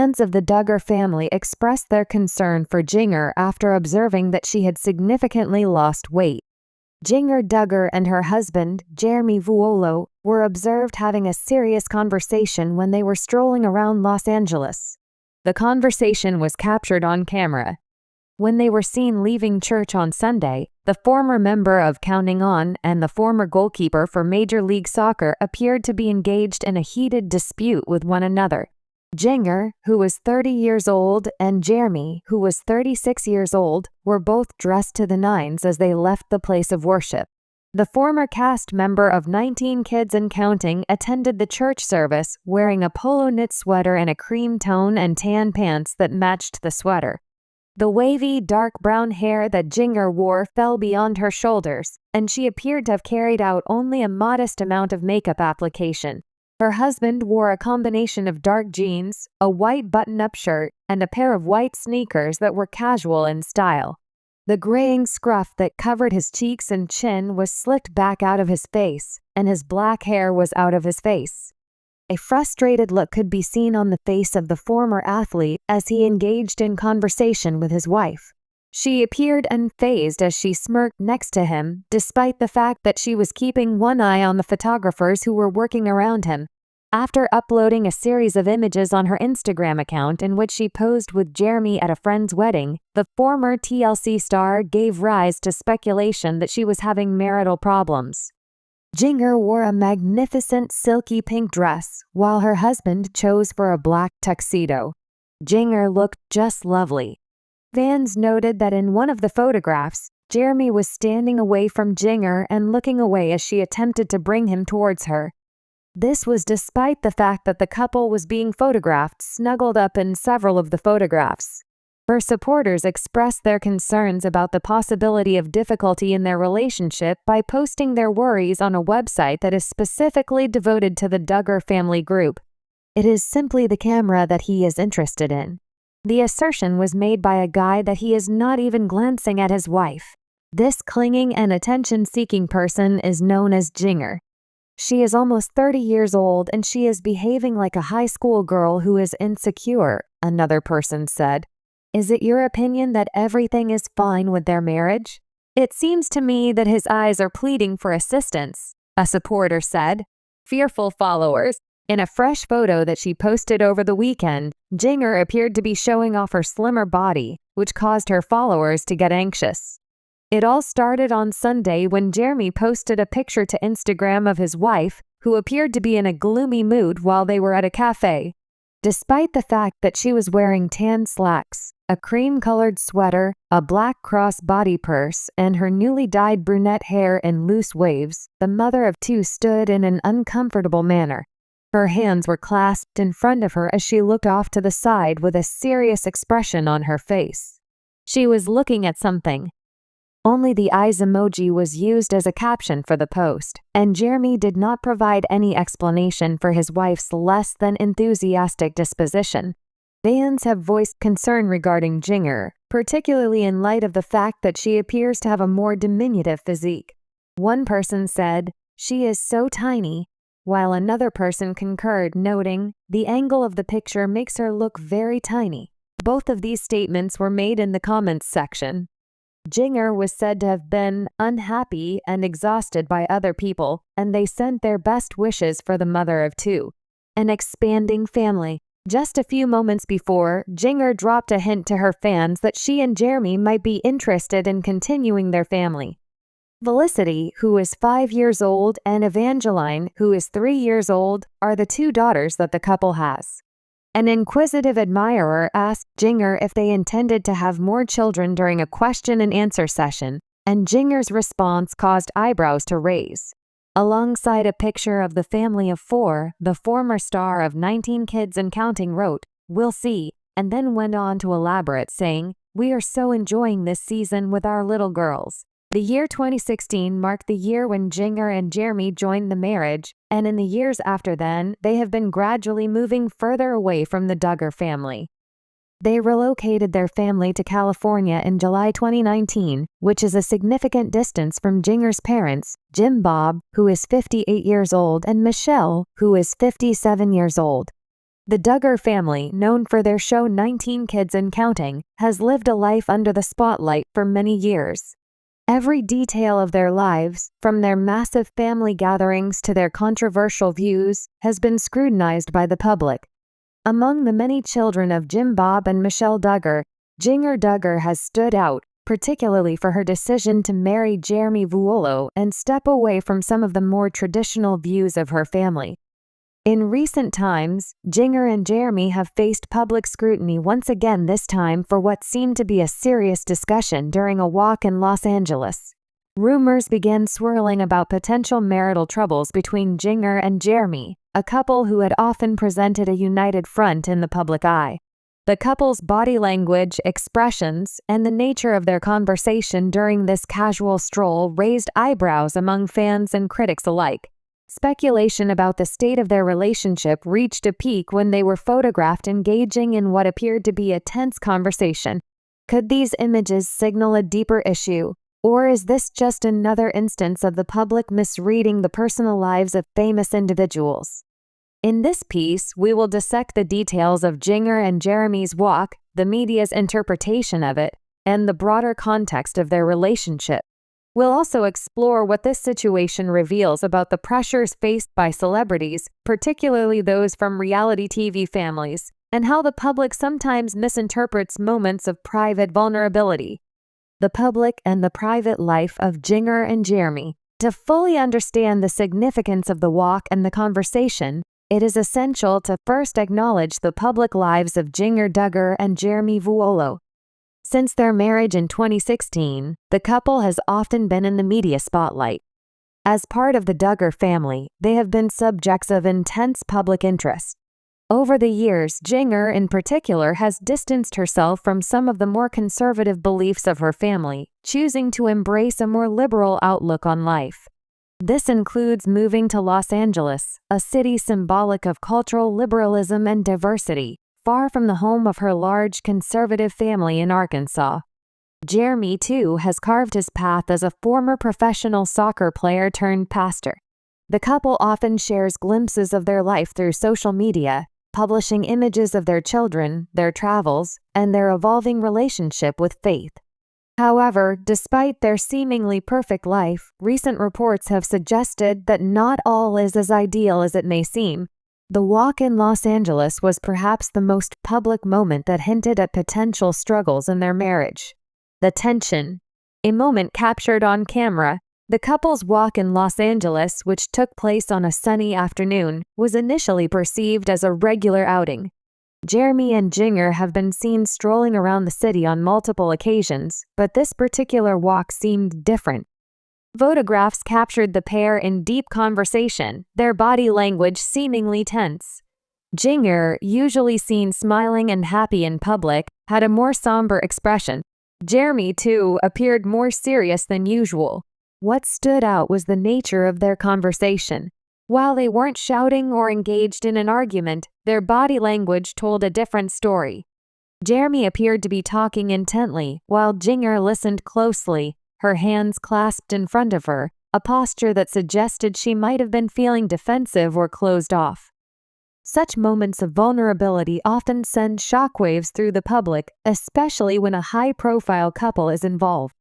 Fans of the Duggar family expressed their concern for Jinger after observing that she had significantly lost weight. Jinger Duggar and her husband, Jeremy Vuolo, were observed having a serious conversation when they were strolling around Los Angeles. The conversation was captured on camera. When they were seen leaving church on Sunday, the former member of Counting On and the former goalkeeper for Major League Soccer appeared to be engaged in a heated dispute with one another. Jinger, who was 30 years old, and Jeremy, who was 36 years old, were both dressed to the nines as they left the place of worship. The former cast member of 19 Kids and Counting attended the church service wearing a polo knit sweater and a cream tone and tan pants that matched the sweater. The wavy, dark brown hair that Jinger wore fell beyond her shoulders, and she appeared to have carried out only a modest amount of makeup application. Her husband wore a combination of dark jeans, a white button-up shirt, and a pair of white sneakers that were casual in style. The graying scruff that covered his cheeks and chin was slicked back out of his face, and his black hair was out of his face. A frustrated look could be seen on the face of the former athlete as he engaged in conversation with his wife. She appeared unfazed as she smirked next to him, despite the fact that she was keeping one eye on the photographers who were working around him. After uploading a series of images on her Instagram account in which she posed with Jeremy at a friend's wedding, the former TLC star gave rise to speculation that she was having marital problems. Jinger wore a magnificent silky pink dress, while her husband chose for a black tuxedo. Jinger looked just lovely. Fans noted that in one of the photographs, Jeremy was standing away from Jinger and looking away as she attempted to bring him towards her. This was despite the fact that the couple was being photographed snuggled up in several of the photographs. Her supporters expressed their concerns about the possibility of difficulty in their relationship by posting their worries on a website that is specifically devoted to the Duggar family group. It is simply the camera that he is interested in. The assertion was made by a guy that he is not even glancing at his wife. This clinging and attention-seeking person is known as Jinger. She is almost 30 years old and she is behaving like a high school girl who is insecure, another person said. Is it your opinion that everything is fine with their marriage? It seems to me that his eyes are pleading for assistance, a supporter said. Fearful followers. In a fresh photo that she posted over the weekend, Jinger appeared to be showing off her slimmer body, which caused her followers to get anxious. It all started on Sunday when Jeremy posted a picture to Instagram of his wife, who appeared to be in a gloomy mood while they were at a cafe. Despite the fact that she was wearing tan slacks, a cream-colored sweater, a black cross-body purse, and her newly dyed brunette hair in loose waves, the mother of two stood in an uncomfortable manner. Her hands were clasped in front of her as she looked off to the side with a serious expression on her face. She was looking at something. Only the eyes emoji was used as a caption for the post, and Jeremy did not provide any explanation for his wife's less than enthusiastic disposition. Fans have voiced concern regarding Jinger, particularly in light of the fact that she appears to have a more diminutive physique. One person said, "She is so tiny," while another person concurred, noting, "The angle of the picture makes her look very tiny." Both of these statements were made in the comments section. Jinger was said to have been unhappy and exhausted by other people, and they sent their best wishes for the mother of two. An expanding family. Just a few moments before, Jinger dropped a hint to her fans that she and Jeremy might be interested in continuing their family. Felicity, who is 5 years old, and Evangeline, who is 3 years old, are the two daughters that the couple has. An inquisitive admirer asked Jinger if they intended to have more children during a question-and-answer session, and Jinger's response caused eyebrows to raise. Alongside a picture of the family of 4, the former star of 19 Kids and Counting wrote, "We'll see," and then went on to elaborate, saying, "We are so enjoying this season with our little girls." The year 2016 marked the year when Jinger and Jeremy joined the marriage, and in the years after then, they have been gradually moving further away from the Duggar family. They relocated their family to California in July 2019, which is a significant distance from Jinger's parents, Jim Bob, who is 58 years old, and Michelle, who is 57 years old. The Duggar family, known for their show 19 Kids and Counting, has lived a life under the spotlight for many years. Every detail of their lives, from their massive family gatherings to their controversial views, has been scrutinized by the public. Among the many children of Jim Bob and Michelle Duggar, Jinger Duggar has stood out, particularly for her decision to marry Jeremy Vuolo and step away from some of the more traditional views of her family. In recent times, Jinger and Jeremy have faced public scrutiny once again, this time for what seemed to be a serious discussion during a walk in Los Angeles. Rumors began swirling about potential marital troubles between Jinger and Jeremy, a couple who had often presented a united front in the public eye. The couple's body language, expressions, and the nature of their conversation during this casual stroll raised eyebrows among fans and critics alike. Speculation about the state of their relationship reached a peak when they were photographed engaging in what appeared to be a tense conversation. Could these images signal a deeper issue, or is this just another instance of the public misreading the personal lives of famous individuals? In this piece, we will dissect the details of Jinger and Jeremy's walk, the media's interpretation of it, and the broader context of their relationship. We'll also explore what this situation reveals about the pressures faced by celebrities, particularly those from reality TV families, and how the public sometimes misinterprets moments of private vulnerability. The public and the private life of Jinger and Jeremy. To fully understand the significance of the walk and the conversation, it is essential to first acknowledge the public lives of Jinger Duggar and Jeremy Vuolo. Since their marriage in 2016, the couple has often been in the media spotlight. As part of the Duggar family, they have been subjects of intense public interest. Over the years, Jinger in particular has distanced herself from some of the more conservative beliefs of her family, choosing to embrace a more liberal outlook on life. This includes moving to Los Angeles, a city symbolic of cultural liberalism and diversity, far from the home of her large conservative family in Arkansas. Jeremy, too, has carved his path as a former professional soccer player turned pastor. The couple often shares glimpses of their life through social media, publishing images of their children, their travels, and their evolving relationship with faith. However, despite their seemingly perfect life, recent reports have suggested that not all is as ideal as it may seem. The walk in Los Angeles was perhaps the most public moment that hinted at potential struggles in their marriage. The tension. A moment captured on camera, the couple's walk in Los Angeles, which took place on a sunny afternoon, was initially perceived as a regular outing. Jeremy and Jinger have been seen strolling around the city on multiple occasions, but this particular walk seemed different. Photographs captured the pair in deep conversation, their body language seemingly tense. Jinger, usually seen smiling and happy in public, had a more somber expression. Jeremy, too, appeared more serious than usual. What stood out was the nature of their conversation. While they weren't shouting or engaged in an argument, their body language told a different story. Jeremy appeared to be talking intently, while Jinger listened closely, her hands clasped in front of her, a posture that suggested she might have been feeling defensive or closed off. Such moments of vulnerability often send shockwaves through the public, especially when a high-profile couple is involved.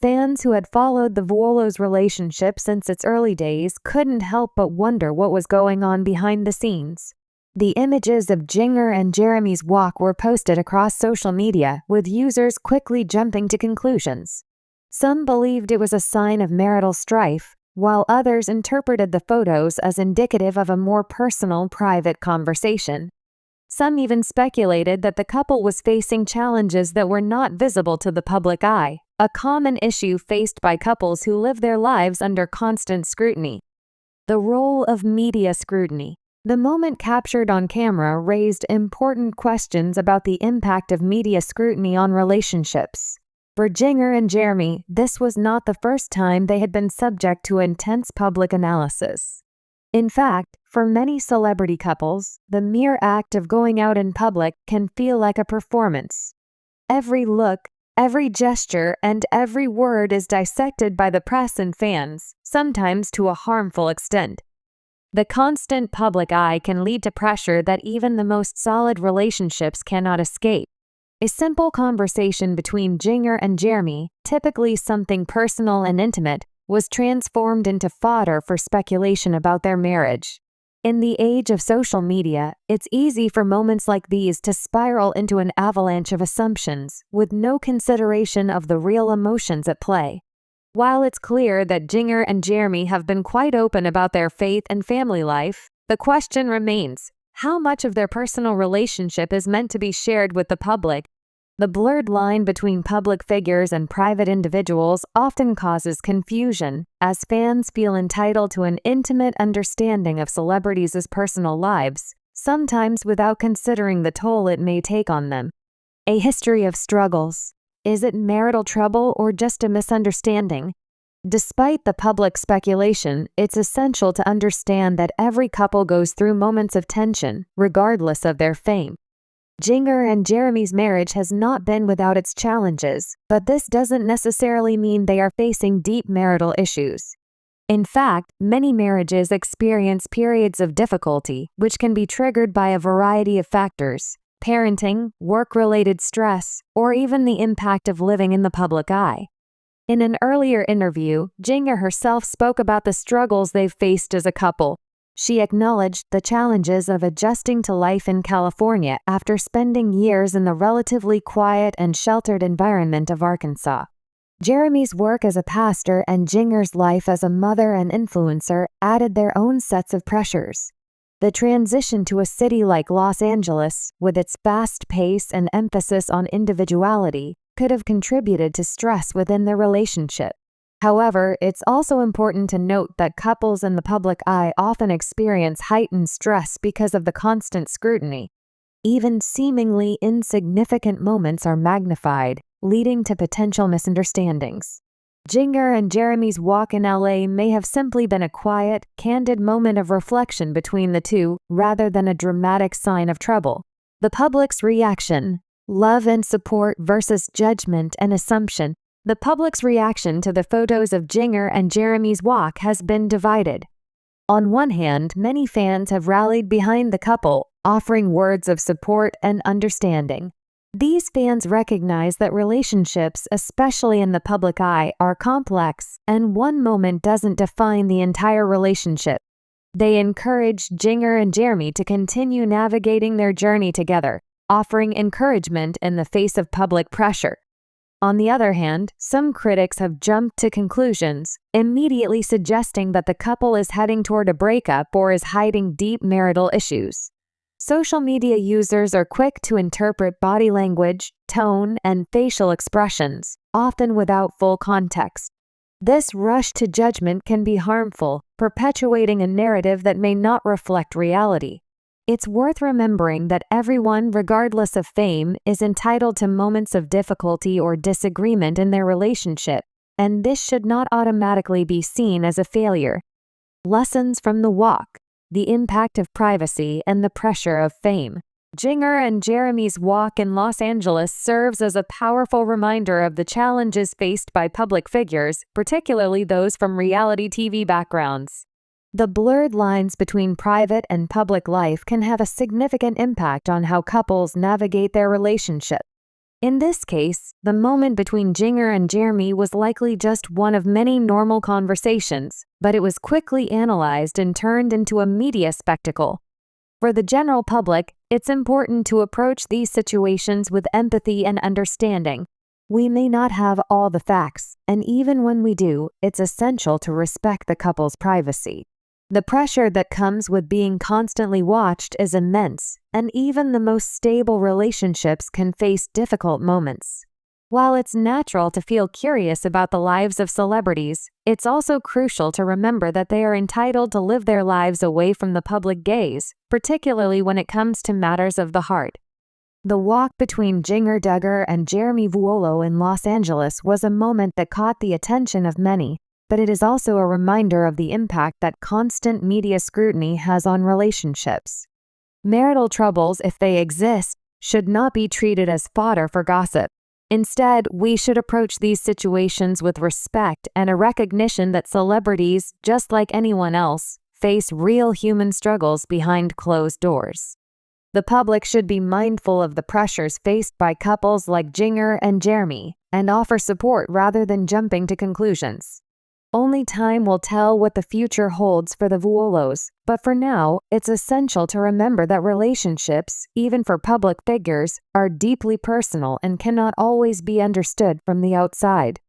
Fans who had followed the Vuolo's relationship since its early days couldn't help but wonder what was going on behind the scenes. The images of Jinger and Jeremy's walk were posted across social media, with users quickly jumping to conclusions. Some believed it was a sign of marital strife, while others interpreted the photos as indicative of a more personal, private conversation. Some even speculated that the couple was facing challenges that were not visible to the public eye, a common issue faced by couples who live their lives under constant scrutiny. The role of media scrutiny. The moment captured on camera raised important questions about the impact of media scrutiny on relationships. For Jinger and Jeremy, this was not the first time they had been subject to intense public analysis. In fact, for many celebrity couples, the mere act of going out in public can feel like a performance. Every look, every gesture, and every word is dissected by the press and fans, sometimes to a harmful extent. The constant public eye can lead to pressure that even the most solid relationships cannot escape. A simple conversation between Jinger and Jeremy, typically something personal and intimate, was transformed into fodder for speculation about their marriage. In the age of social media, it's easy for moments like these to spiral into an avalanche of assumptions, with no consideration of the real emotions at play. While it's clear that Jinger and Jeremy have been quite open about their faith and family life, the question remains: how much of their personal relationship is meant to be shared with the public? The blurred line between public figures and private individuals often causes confusion, as fans feel entitled to an intimate understanding of celebrities' personal lives, sometimes without considering the toll it may take on them. A history of struggles. Is it marital trouble or just a misunderstanding? Despite the public speculation, it's essential to understand that every couple goes through moments of tension, regardless of their fame. Jinger and Jeremy's marriage has not been without its challenges, but this doesn't necessarily mean they are facing deep marital issues. In fact, many marriages experience periods of difficulty, which can be triggered by a variety of factors: parenting, work-related stress, or even the impact of living in the public eye. In an earlier interview, Jinger herself spoke about the struggles they've faced as a couple. She acknowledged the challenges of adjusting to life in California after spending years in the relatively quiet and sheltered environment of Arkansas. Jeremy's work as a pastor and Jinger's life as a mother and influencer added their own sets of pressures. The transition to a city like Los Angeles, with its fast pace and emphasis on individuality, could have contributed to stress within their relationship. However, it's also important to note that couples in the public eye often experience heightened stress because of the constant scrutiny. Even seemingly insignificant moments are magnified, leading to potential misunderstandings. Jinger and Jeremy's walk in LA may have simply been a quiet, candid moment of reflection between the two, rather than a dramatic sign of trouble. The public's reaction: love and support versus judgment and assumption. The public's reaction to the photos of Jinger and Jeremy's walk has been divided. On one hand, many fans have rallied behind the couple, offering words of support and understanding. These fans recognize that relationships, especially in the public eye, are complex, and one moment doesn't define the entire relationship. They encourage Jinger and Jeremy to continue navigating their journey together, offering encouragement in the face of public pressure. On the other hand, some critics have jumped to conclusions, immediately suggesting that the couple is heading toward a breakup or is hiding deep marital issues. Social media users are quick to interpret body language, tone, and facial expressions, often without full context. This rush to judgment can be harmful, perpetuating a narrative that may not reflect reality. It's worth remembering that everyone, regardless of fame, is entitled to moments of difficulty or disagreement in their relationship, and this should not automatically be seen as a failure. Lessons from the walk: the impact of privacy and the pressure of fame. Jinger and Jeremy's walk in Los Angeles serves as a powerful reminder of the challenges faced by public figures, particularly those from reality TV backgrounds. The blurred lines between private and public life can have a significant impact on how couples navigate their relationship. In this case, the moment between Jinger and Jeremy was likely just one of many normal conversations, but it was quickly analyzed and turned into a media spectacle. For the general public, it's important to approach these situations with empathy and understanding. We may not have all the facts, and even when we do, it's essential to respect the couple's privacy. The pressure that comes with being constantly watched is immense, and even the most stable relationships can face difficult moments. While it's natural to feel curious about the lives of celebrities, it's also crucial to remember that they are entitled to live their lives away from the public gaze, particularly when it comes to matters of the heart. The walk between Jinger Duggar and Jeremy Vuolo in Los Angeles was a moment that caught the attention of many, but it is also a reminder of the impact that constant media scrutiny has on relationships. Marital troubles, if they exist, should not be treated as fodder for gossip. Instead, we should approach these situations with respect and a recognition that celebrities, just like anyone else, face real human struggles behind closed doors. The public should be mindful of the pressures faced by couples like Jinger and Jeremy and offer support rather than jumping to conclusions. Only time will tell what the future holds for the Vuolos, but for now, it's essential to remember that relationships, even for public figures, are deeply personal and cannot always be understood from the outside.